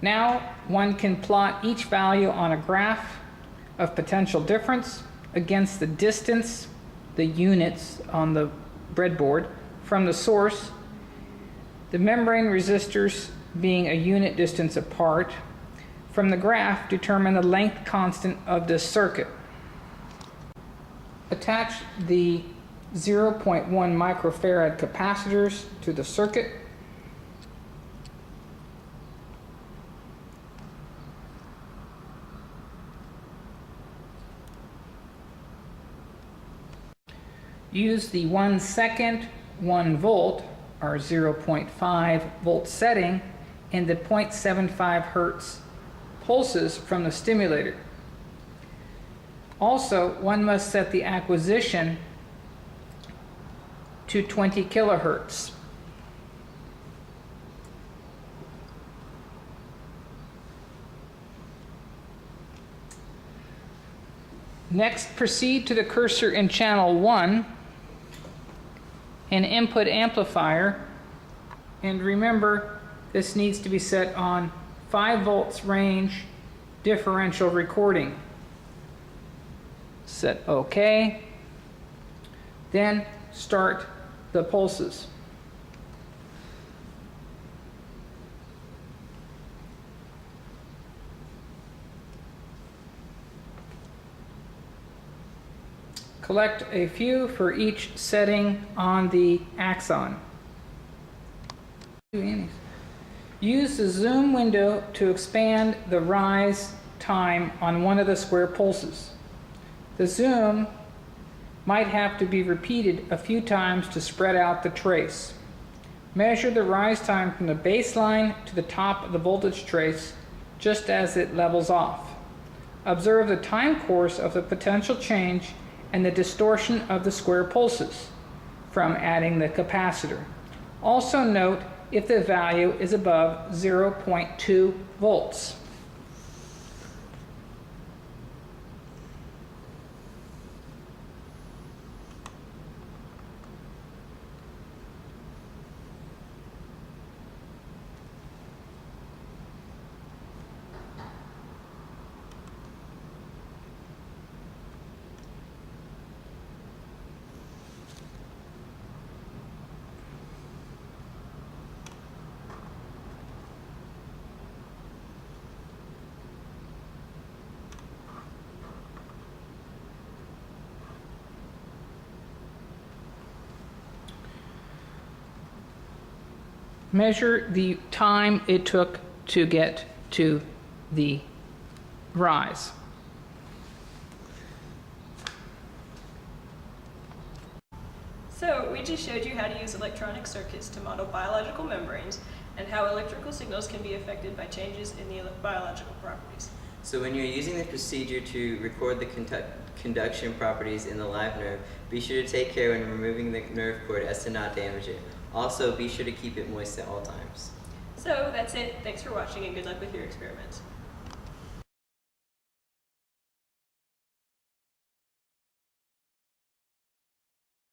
Now one can plot each value on a graph of potential difference against the distance, the units on the breadboard, from the source, the membrane resistors being a unit distance apart. From the graph, determine the length constant of this circuit. Attach the 0.1 microfarad capacitors to the circuit. Use the 1 second 1 volt or 0.5 volt setting in the 0.75 hertz pulses from the stimulator. Also, one must set the acquisition to 20 kilohertz. Next, proceed to the cursor in channel 1 and input amplifier, and remember this needs to be set on 5 volts range differential recording. Set OK. Then start the pulses. Collect a few for each setting on the axon. Use the zoom window to expand the rise time on one of the square pulses. The zoom might have to be repeated a few times to spread out the trace. Measure the rise time from the baseline to the top of the voltage trace just as it levels off. Observe the time course of the potential change and the distortion of the square pulses from adding the capacitor. Also note if the value is above 0.2 volts. Measure the time it took to get to the rise. So we just showed you how to use electronic circuits to model biological membranes and how electrical signals can be affected by changes in the biological properties. So when you're using the procedure to record the conduction properties in the live nerve, be sure to take care when removing the nerve cord as to not damage it. Also, be sure to keep it moist at all times. So that's it. Thanks for watching and good luck with your experiments.